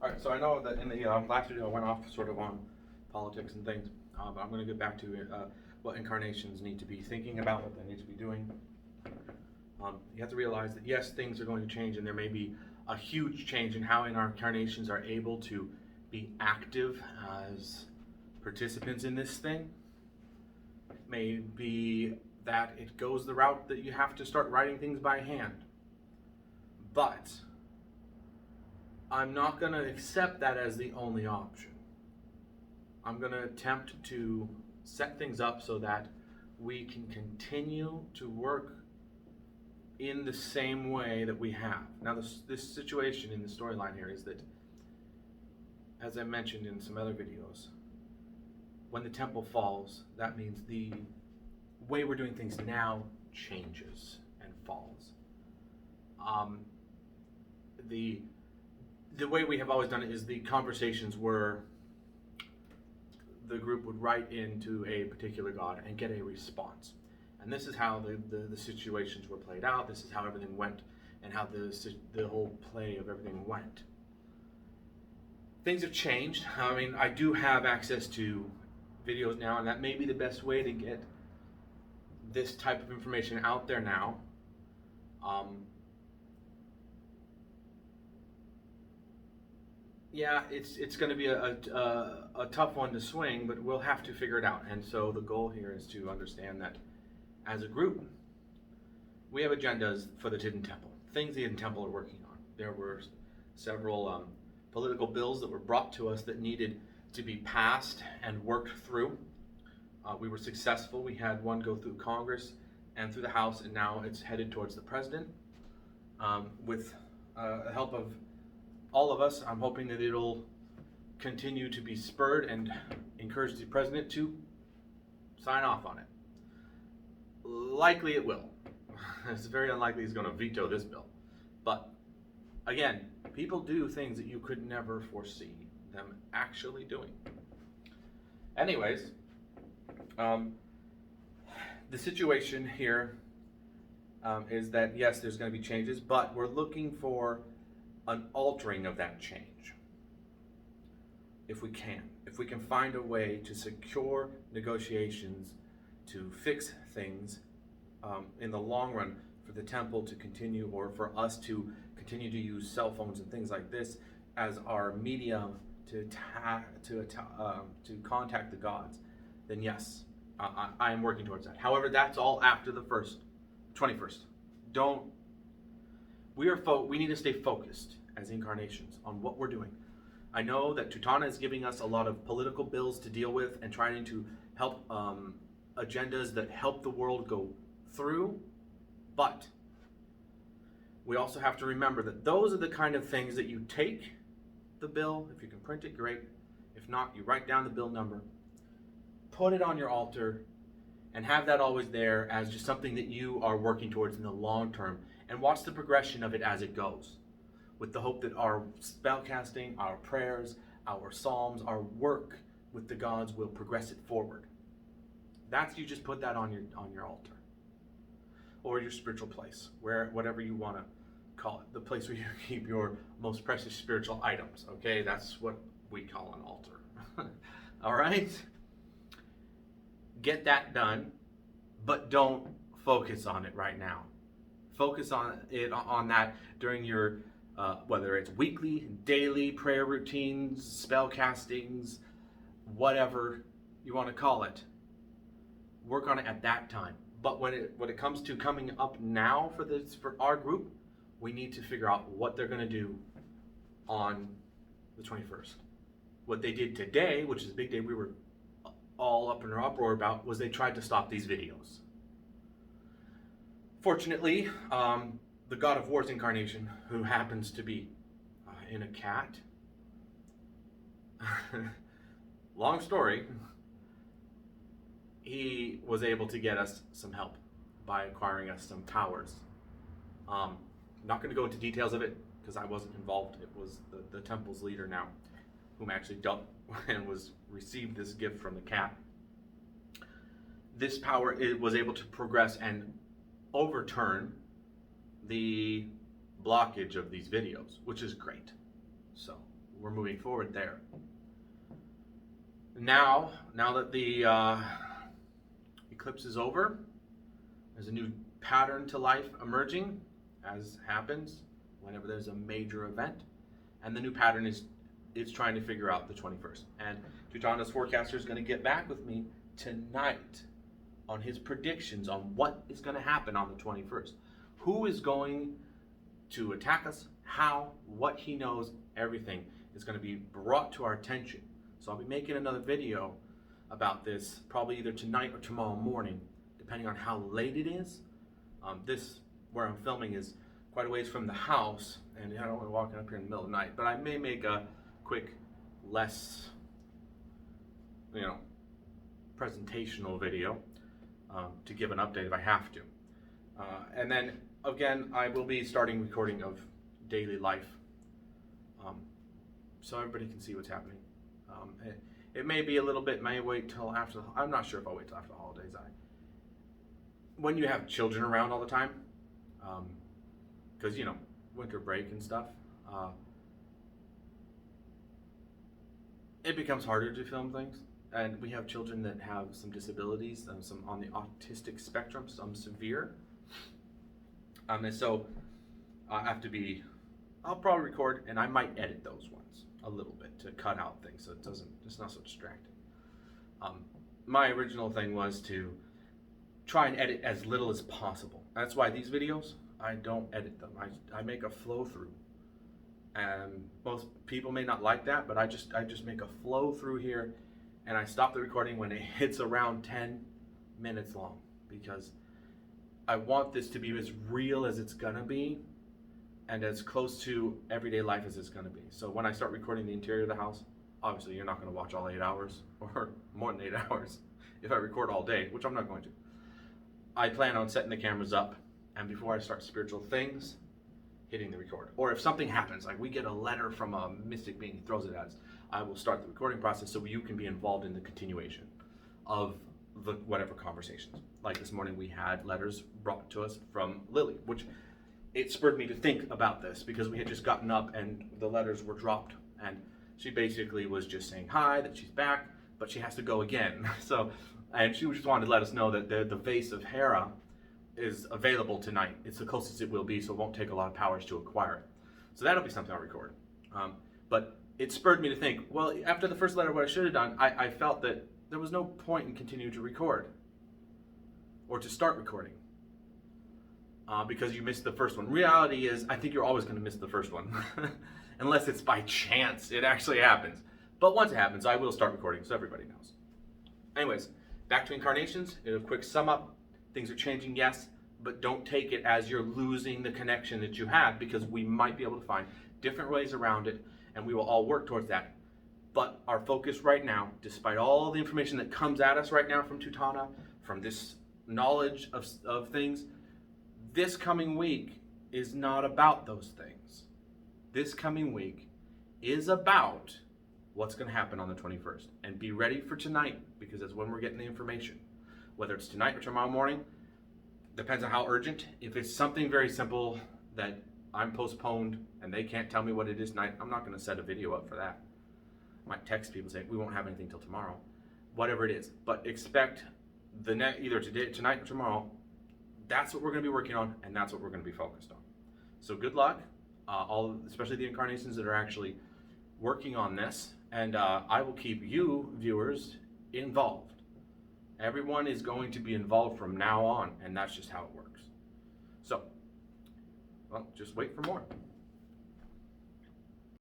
All right, so I know that in the last video I went off sort of on politics and things, but I'm going to get back to what incarnations need to be thinking about, what they need to be doing. You have to realize that yes, things are going to change, and there may be a huge change in how incarnations are able to be active as participants in this thing. It may be that it goes the route that you have to start writing things by hand. But I'm not going to accept that as the only option. I'm going to attempt to set things up so that we can continue to work in the same way that we have. Now, this situation in the storyline here is that, as I mentioned in some other videos, when the temple falls, that means the way we're doing things now changes and falls. The way we have always done it is the conversations were the group would write into a particular god and get a response. And this is how the situations were played out. This is how everything went and how the whole play of everything went. Things have changed. I mean, I do have access to videos now, and that may be the best way to get this type of information out there now. Yeah, it's going to be a tough one to swing, but we'll have to figure it out. And so the goal here is to understand that as a group, we have agendas for the Hidden Temple, things the Hidden Temple are working on. There were several political bills that were brought to us that needed to be passed and worked through. We were successful. We had one go through Congress and through the House, and now it's headed towards the President. With the help of all of us, I'm hoping that it'll continue to be spurred and encourage the President to sign off on it. Likely it will. It's very unlikely he's going to veto this bill. But again, people do things that you could never foresee them actually doing. Anyways, the situation here is that yes, there's going to be changes, but we're looking for an altering of that change. If we can find a way to secure negotiations to fix things in the long run for the temple to continue, or for us to continue to use cell phones and things like this as our medium to contact the gods, then yes, I am working towards that. However, that's all after the 21st. We need to stay focused as incarnations on what we're doing. I know that Tutana is giving us a lot of political bills to deal with and trying to help agendas that help the world go through, but we also have to remember that those are the kind of things that you take the bill. If you can print it, great. If not, you write down the bill number, put it on your altar, and have that always there as just something that you are working towards in the long term, and watch the progression of it as it goes, with the hope that our spellcasting, our prayers, our psalms, our work with the gods will progress it forward. That's, you just put that on your altar, or your spiritual place, whatever you want to call it, the place where you keep your most precious spiritual items. Okay, that's what we call an altar. All right, get that done, but don't focus on it right now. Focus on that during your whether it's weekly, daily prayer routines, spell castings, whatever you want to call it. Work on it at that time. But when it comes to coming up now for our group, we need to figure out what they're going to do on the 21st. What they did today, which is a big day we were all up in an uproar about, was they tried to stop these videos. Fortunately, the God of War's incarnation, who happens to be in a cat, long story, he was able to get us some help by acquiring us some powers. I'm not going to go into details of it because I wasn't involved. It was the temple's leader now, whom actually dealt and received this gift from the cat. This power was able to progress and overturn the blockage of these videos, which is great. So we're moving forward there. Now that the eclipse is over, there's a new pattern to life emerging, as happens whenever there's a major event. And the new pattern is trying to figure out the 21st. And Tutana's forecaster is going to get back with me tonight on his predictions on what is going to happen on the 21st. Who is going to attack us, how, what he knows, everything is going to be brought to our attention. So I'll be making another video about this probably either tonight or tomorrow morning, depending on how late it is. This, where I'm filming, is quite a ways from the house, and I don't want to walk up here in the middle of the night, but I may make a quick, less, presentational video to give an update if I have to. And then, again, I will be starting recording of daily life, so everybody can see what's happening. It may be a little bit, may wait till after, I'm not sure if I'll wait till after the holidays. When you have children around all the time, because, winter break and stuff, it becomes harder to film things. And we have children that have some disabilities, some on the autistic spectrum, some severe. And so I'll probably record, and I might edit those ones a little bit to cut out things so it's not so distracting. My original thing was to try and edit as little as possible. That's why these videos, I don't edit them. I make a flow through. And most people may not like that, but I just make a flow through here, and I stop the recording when it hits around 10 minutes long, because I want this to be as real as it's gonna be and as close to everyday life as it's gonna be. So when I start recording the interior of the house, obviously you're not gonna watch all 8 hours or more than 8 hours if I record all day, which I'm not going to. I plan on setting the cameras up, and before I start spiritual things, hitting the record. Or if something happens, like we get a letter from a mystic being, he throws it at us, I will start the recording process so you can be involved in the continuation of the whatever conversations. Like this morning we had letters brought to us from Lily, which it spurred me to think about this because we had just gotten up and the letters were dropped, and she basically was just saying hi, that she's back, but she has to go again. And she just wanted to let us know that the vase of Hera is available tonight. It's the closest it will be, so it won't take a lot of powers to acquire it. So that'll be something I'll record. But it spurred me to think, well, after the first letter, what I should have done, I felt that there was no point in continuing to record or to start recording because you missed the first one. Reality is, I think you're always going to miss the first one unless it's by chance it actually happens. But once it happens, I will start recording so everybody knows. Anyways, back to incarnations. A quick sum up. Things are changing, yes, but don't take it as you're losing the connection that you had, because we might be able to find different ways around it, and we will all work towards that. But our focus right now, despite all the information that comes at us right now from Tutana, from this knowledge of things, this coming week is not about those things. This coming week is about what's going to happen on the 21st. And be ready for tonight, because that's when we're getting the information. Whether it's tonight or tomorrow morning, depends on how urgent. If it's something very simple that I'm postponed and they can't tell me what it is tonight, I'm not going to set a video up for that. I might text people saying we won't have anything till tomorrow, whatever it is. But expect either tonight or tomorrow. That's what we're going to be working on, and that's what we're going to be focused on. So good luck, especially the incarnations that are actually working on this, and I will keep you viewers involved. Everyone is going to be involved from now on, and that's just how it works. So, well, just wait for more.